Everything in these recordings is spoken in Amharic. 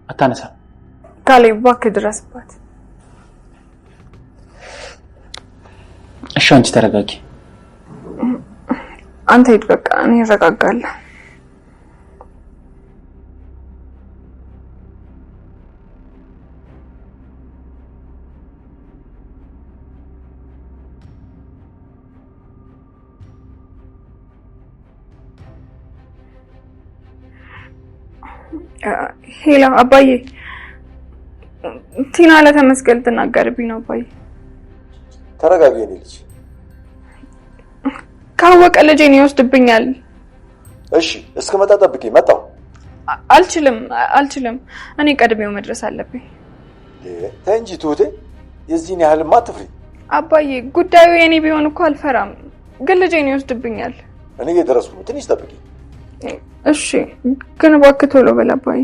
አታነሳ ካሌብ እባክህ ድረስባት። እሺ አንቺ ተረጋጊ። አንተ ሂድ በቃ እኔ እረጋጋለሁ። ሄሎ አባዬ፣ ቲና ለተመስገን ልትናገርብኝ ነው አባዬ። ተረጋጊ የኔ ልጅ። ካወቀ ልጄን ይወስድብኛል። እሺ እስከመጣ ጠብቂ። መጣሁ። አልችልም እኔ ቀድሜው መድረስ አለብኝ። ተይ እንጂ ትሁቴ፣ የዚህን ያህልማ አትፍሪ። አባዬ ጉዳዩ የኔ ቢሆን እኮ አልፈራም፣ ግን ልጄን ይወስድብኛል። እኔ እየደረስኩ ነው፣ ትንሽ ጠብቂ። እሺ ግን እባክህ ቶሎ በል አባዬ።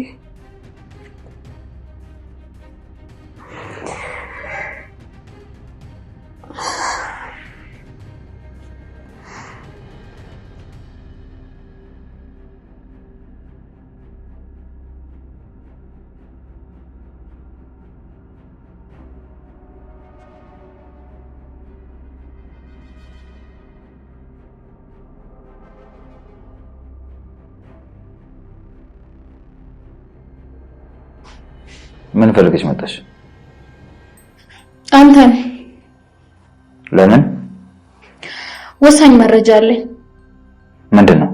ምን ፈልገሽ መጣሽ? አንተን። ለምን? ወሳኝ መረጃ አለኝ። ምንድነው?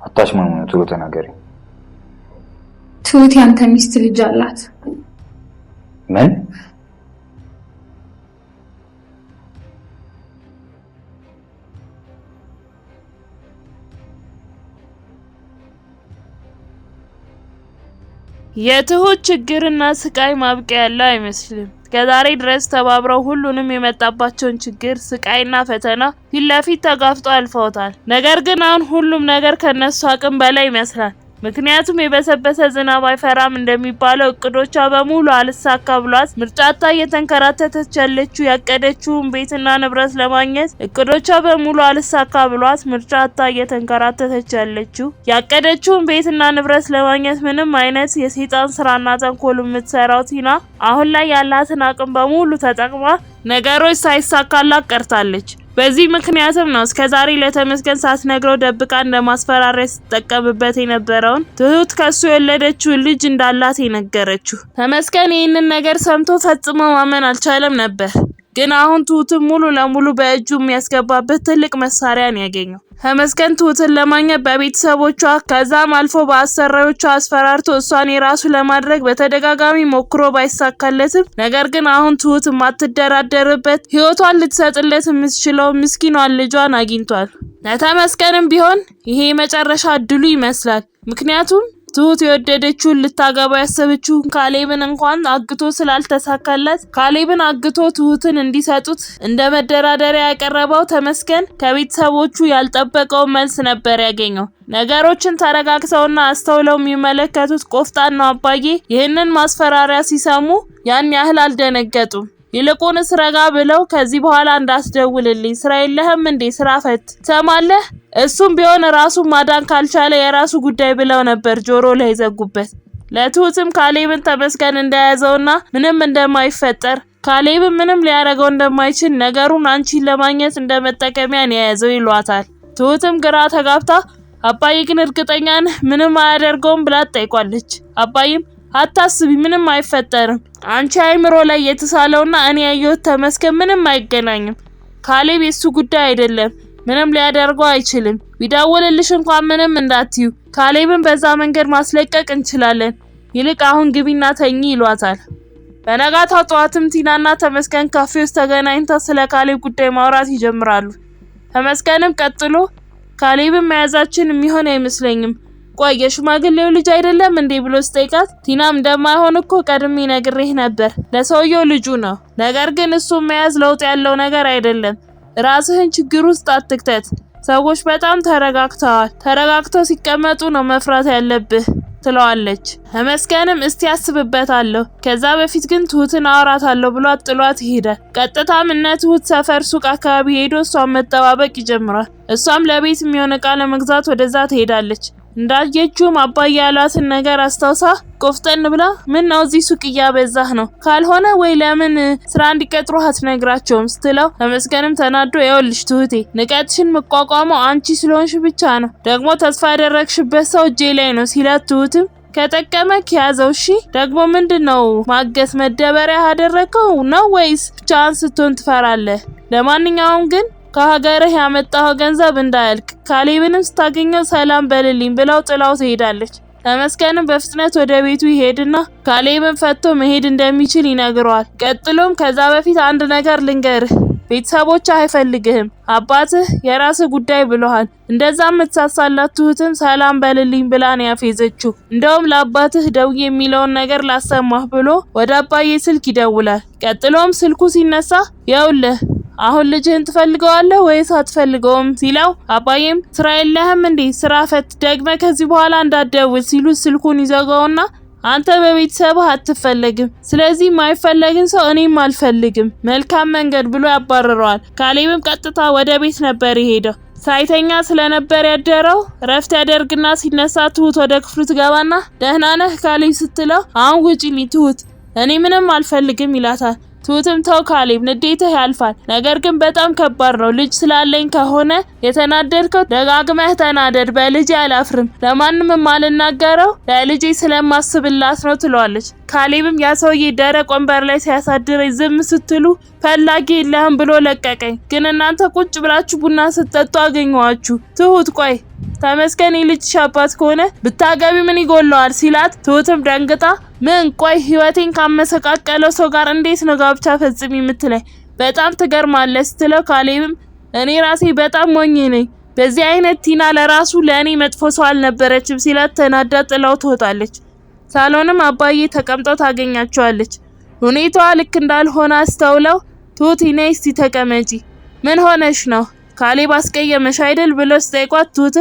አታሽማሙ ነው ቶሎ ተናገሪ። ትሁት ያንተ ሚስት ልጅ አላት። ምን? የትሁት ችግርና ስቃይ ማብቂያ ያለው አይመስልም። ከዛሬ ድረስ ተባብረው ሁሉንም የመጣባቸውን ችግር ስቃይና ፈተና ፊት ለፊት ተጋፍጠው አልፈውታል። ነገር ግን አሁን ሁሉም ነገር ከነሱ አቅም በላይ ይመስላል። ምክንያቱም የበሰበሰ ዝናብ አይፈራም እንደሚባለው እቅዶቿ በሙሉ አልሳካ ብሏት ምርጫታ እየተንከራተተች ያለችው ያቀደችውን ቤትና ንብረት ለማግኘት እቅዶቿ በሙሉ አልሳካ ብሏት ምርጫታ እየተንከራተተች ያለችው ያቀደችውን ቤትና ንብረት ለማግኘት ምንም አይነት የሰይጣን ስራና ተንኮል የምትሰራው ቲና አሁን ላይ ያላትን አቅም በሙሉ ተጠቅማ ነገሮች ሳይሳካላት ቀርታለች። በዚህ ምክንያትም ነው እስከዛሬ ለተመስገን ሳትነግረው ደብቃ እንደማስፈራሪያ ስትጠቀምበት የነበረውን ትሁት ከሱ የወለደችው ልጅ እንዳላት የነገረችው። ተመስገን ይህንን ነገር ሰምቶ ፈጽሞ ማመን አልቻለም ነበር። ግን አሁን ትሁትን ሙሉ ለሙሉ በእጁ የሚያስገባበት ትልቅ መሳሪያ ነው ያገኘው። ተመስገን ትሁትን ለማግኘት በቤተሰቦቿ ከዛም አልፎ በአሰሪዎቿ አስፈራርቶ እሷን የራሱ ለማድረግ በተደጋጋሚ ሞክሮ ባይሳካለትም ነገር ግን አሁን ትሁት የማትደራደርበት ህይወቷን ልትሰጥለት የምትችለው ምስኪኗን ልጇን አግኝቷል። ለተመስገንም ቢሆን ይሄ የመጨረሻ እድሉ ይመስላል። ምክንያቱም ትሁት የወደደችውን ልታገባ ያሰበችውን ካሌብን እንኳን አግቶ ስላልተሳካለት ካሌብን አግቶ ትሁትን እንዲሰጡት እንደ መደራደሪያ ያቀረበው ተመስገን ከቤተሰቦቹ ያልጠበቀው መልስ ነበር ያገኘው። ነገሮችን ተረጋግተውና አስተውለው የሚመለከቱት ቆፍጣናው አባዬ ይህንን ማስፈራሪያ ሲሰሙ ያን ያህል አልደነገጡም። ይልቁንስ ረጋ ብለው ከዚህ በኋላ እንዳስደውልልኝ ስራ የለህም እንዴ? ስራ ፈት ሰማለህ? እሱም ቢሆን ራሱን ማዳን ካልቻለ የራሱ ጉዳይ ብለው ነበር ጆሮ ላይ ዘጉበት። ለትሁትም ካሌብን ተመስገን እንደያዘውና ምንም እንደማይፈጠር ካሌብን ምንም ሊያረገው እንደማይችል ነገሩን አንቺን ለማግኘት እንደመጠቀሚያ ነው የያዘው ይሏታል። ትሁትም ግራ ተጋብታ አባዬ ግን እርግጠኛ ነህ ምንም አያደርገውም ብላ ጠይቋለች። አባዬም አታስቢ ምንም አይፈጠርም፣ አንቺ አይምሮ ላይ የተሳለውና እኔ ያየሁት ተመስገን ምንም አይገናኝም። ካሌብ የሱ ጉዳይ አይደለም፣ ምንም ሊያደርገው አይችልም። ቢደውልልሽ እንኳን ምንም እንዳትዩ፣ ካሌብን በዛ መንገድ ማስለቀቅ እንችላለን። ይልቅ አሁን ግቢና ተኚ ይሏታል። በነጋታው ጠዋትም ቲናና ተመስገን ካፌ ውስጥ ተገናኝተው ስለ ካሌብ ጉዳይ ማውራት ይጀምራሉ። ተመስገንም ቀጥሎ ካሌብን መያዛችን የሚሆን አይመስለኝም፣ ቆይ የሽማግሌው ልጅ አይደለም እንዴ ብሎ ስጠይቃት ቲናም እንደማይሆን እኮ ቀድሜ ነግሬህ ነበር፣ ለሰውየው ልጁ ነው። ነገር ግን እሱ መያዝ ለውጥ ያለው ነገር አይደለም። ራስህን ችግር ውስጥ አትክተት። ሰዎች በጣም ተረጋግተው ሲቀመጡ ነው መፍራት ያለብህ ትለዋለች። ተመስገንም እስቲ አስብበታለሁ፣ ከዛ በፊት ግን ትሁትን አወራታለሁ ብሏት ጥሏት ይሄዳል። ቀጥታም እነ ትሁት ሰፈር ሱቅ አካባቢ ሄዶ እሷን መጠባበቅ ይጀምራል። እሷም ለቤት የሚሆን ዕቃ ለመግዛት ወደዛ ትሄዳለች። እንዳየችውም አባዬ ያሏትን ነገር አስታውሳ ቆፍጠን ብላ ምን ነው እዚህ ሱቅ እያበዛህ ነው ካልሆነ ወይ ለምን ስራ እንዲቀጥሩ አትነግራቸውም ስትለው ተመስገንም ተናዶ ይኸውልሽ ትሁቴ ንቀትሽን መቋቋመው አንቺ ስለሆንሽ ብቻ ነው ደግሞ ተስፋ ያደረግሽበት ሰው እጄ ላይ ነው ሲላት ትሁትም ከጠቀመክ ያዘው እሺ ደግሞ ምንድነው ማገት መደበሪያ ያደረከው ነው ወይስ ብቻህን ስትሆን ትፈራለህ ለማንኛውም ግን ከሀገርህ ያመጣው ገንዘብ እንዳያልቅ ካሌብንም ስታገኘው ሰላም በልልኝ ብለው ጥላው ትሄዳለች ተመስገንም በፍጥነት ወደ ቤቱ ይሄድና ካሌብን ፈቶ መሄድ እንደሚችል ይነግረዋል ቀጥሎም ከዛ በፊት አንድ ነገር ልንገርህ ቤተሰቦች አይፈልግህም አባትህ የራስ ጉዳይ ብለዋል እንደዛም ተሳሳላት ትሁትም ሰላም በልልኝ ብላን ያፌዘችው እንደውም ለአባትህ ደውዬ የሚለውን ነገር ላሰማህ ብሎ ወደ አባዬ ስልክ ይደውላል ቀጥሎም ስልኩ ሲነሳ ይኸውልህ አሁን ልጅህን ትፈልገዋለህ ወይስ አትፈልገውም ሲለው አባዬም ስራ የለህም እንዴ ስራ ፈት ደግመ ከዚህ በኋላ እንዳትደውል ሲሉ ስልኩን ይዘጋውና አንተ በቤተሰብህ አትፈልግም ስለዚህ ማይፈልግን ሰው እኔም አልፈልግም መልካም መንገድ ብሎ ያባረረዋል ካሌብም ቀጥታ ወደ ቤት ነበር የሄደው ሳይተኛ ስለነበር ያደረው ረፍት ያደርግና ሲነሳ ትሁት ወደ ክፍሉ ትገባና ደህና ነህ ካሌብ ስትለው አሁን ውጪልኝ ትሁት እኔ ምንም አልፈልግም ይላታል ትሁትም ተው ካሌብ ንዴትህ ያልፋል ነገር ግን በጣም ከባድ ነው ልጅ ስላለኝ ከሆነ የተናደድከው ደጋግመህ ተናደድ በልጅ አላፍርም ለማንም ማልናገረው ለልጄ ስለማስብላት ነው ትሏለች ካሌብም ያ ሰውዬ ደረቅ ወንበር ላይ ሲያሳድረኝ ዝም ስትሉ ፈላጊ የለህም ብሎ ለቀቀኝ ግን እናንተ ቁጭ ብላችሁ ቡና ስትጠጡ አገኘዋችሁ ትሁት ቆይ ተመስገን ልጅሽ አባት ከሆነ ብታገቢ ምን ይጎለዋል ሲላት ትሁትም ደንግጣ ምን ቆይ ህይወቴን ካመሰቃቀለው ሰው ጋር እንዴት ነው ጋብቻ ፈጽሚ የምትለኝ በጣም ትገርማለህ ስትለው ካሌብም እኔ ራሴ በጣም ሞኝ ነኝ በዚህ አይነት ቲና ለራሱ ለኔ መጥፎ ሰው አልነበረችም ሲላት ተናዳ ጥላው ትወጣለች ሳሎንም አባዬ ተቀምጠው ታገኛቸዋለች ሁኔታዋ ልክ እንዳልሆነ አስተውለው ትሁት ነይ እስቲ ተቀመጪ ምን ሆነሽ ነው ካሌብ አስቀየመሽ አይደል ብሎ ሲጠይቋት ትሁት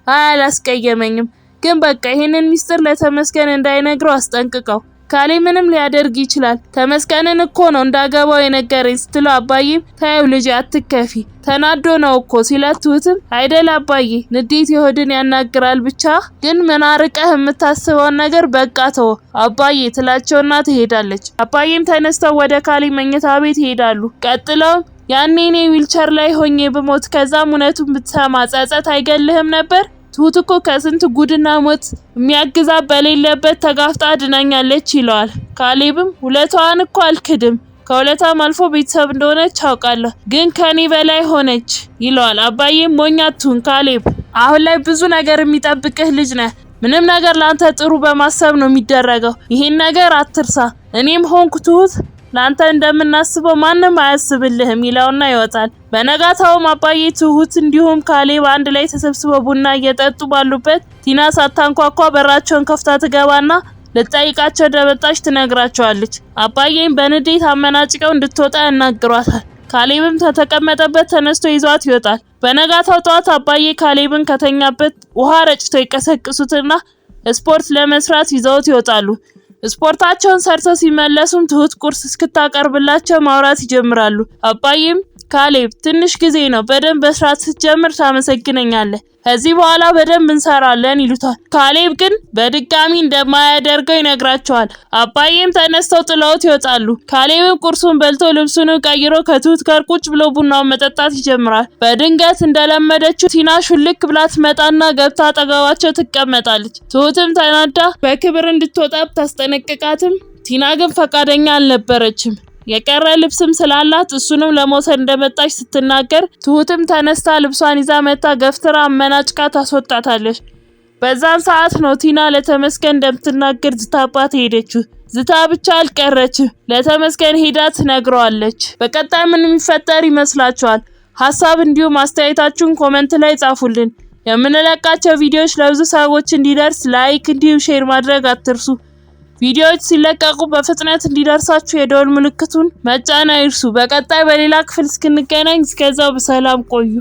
አላስቀየመኝም ግን በቃ ይሄንን ሚስጥር ለተመስገን እንዳይነግረው አስጠንቅቀው ካሌብ ምንም ሊያደርግ ይችላል ተመስገንን እኮ ነው እንዳገባው የነገረኝ ስትለው አባዬም ታየው ልጅ አትከፊ ተናዶ ነው እኮ ሲላት ትሁትም አይደል አባዬ ንዴት ይሆድን ያናግራል ብቻ ግን መናርቀህ የምታስበውን ነገር በቃ ተው አባዬ ትላቸውና ትሄዳለች አባዬም ተነስተው ወደ ካሌብ መኝታ ቤት ይሄዳሉ ቀጥለው ያኔ እኔ ዊልቸር ላይ ሆኜ በሞት ከዛም እውነቱን ብትሰማ ጸጸት አይገልህም ነበር ትሁት እኮ ከስንት ጉድና ሞት የሚያግዛ በሌለበት ተጋፍጣ ድናኛለች ይለዋል ካሌብም ሁለቷን እኮ አልክድም ከሁለቷም አልፎ ቤተሰብ እንደሆነች አውቃለሁ ግን ከኔ በላይ ሆነች ይለዋል አባዬም ሞኛቱን ካሌብ አሁን ላይ ብዙ ነገር የሚጠብቅህ ልጅ ነህ ምንም ነገር ላንተ ጥሩ በማሰብ ነው የሚደረገው ይሄን ነገር አትርሳ እኔም ሆንኩ ትሁት ላንተ እንደምናስበው ማንንም አያስብልህም ይላውና ይወጣል በነጋታውም አባዬ ትሁት እንዲሁም ካሌብ አንድ ላይ ተሰብስበው ቡና እየጠጡ ባሉበት ቲና ሳታንኳኳ በራቸውን ከፍታ ትገባና ልጠይቃቸው እንደመጣች ትነግራቸዋለች አባዬም በንዴት አመናጭቀው እንድትወጣ ያናግሯታል ካሌብም ተተቀመጠበት ተነስቶ ይዟት ይወጣል በነጋታው ጧት አባዬ ካሌብን ከተኛበት ውሃ ረጭተው ይቀሰቅሱትና ስፖርት ለመስራት ይዘውት ይወጣሉ ስፖርታቸውን ሰርተው ሲመለሱም ትሁት ቁርስ እስክታቀርብላቸው ማውራት ይጀምራሉ አባዬም ካሌብ ትንሽ ጊዜ ነው በደንብ በስራት ስትጀምር ታመሰግነኛለህ ከዚህ በኋላ በደንብ እንሰራለን ይሉታል ካሌብ ግን በድጋሚ እንደማያደርገው ይነግራቸዋል አባዬም ተነስተው ጥለውት ይወጣሉ ካሌብም ቁርሱን በልቶ ልብሱን ቀይሮ ከትሁት ጋር ቁጭ ብሎ ቡናውን መጠጣት ይጀምራል በድንገት እንደለመደችው ቲና ሹልክ ብላ ትመጣና ገብታ አጠገባቸው ትቀመጣለች ትሁትም ተናዳ በክብር እንድትወጣ ታስጠነቅቃትም ቲና ግን ፈቃደኛ አልነበረችም የቀረ ልብስም ስላላት እሱንም ለመውሰድ እንደመጣች ስትናገር ትሁትም ተነስታ ልብሷን ይዛ መጣ ገፍትራ አመናጭቃ ታስወጣታለች በዛን ሰዓት ነው ቲና ለተመስገን እንደምትናገር ዝታባት ሄደችው ዝታ ብቻ አልቀረች ለተመስገን ሄዳ ትነግረዋለች በቀጣይ ምን የሚፈጠር ይመስላችኋል ሐሳብ እንዲሁም አስተያየታችሁን ኮሜንት ላይ ጻፉልን የምንለቃቸው ቪዲዮዎች ለብዙ ሰዎች እንዲደርስ ላይክ እንዲሁም ሼር ማድረግ አትርሱ ቪዲዮዎች ሲለቀቁ በፍጥነት እንዲደርሳችሁ የደወል ምልክቱን መጫን አይርሱ በቀጣይ በሌላ ክፍል እስክንገናኝ እስከዛው በሰላም ቆዩ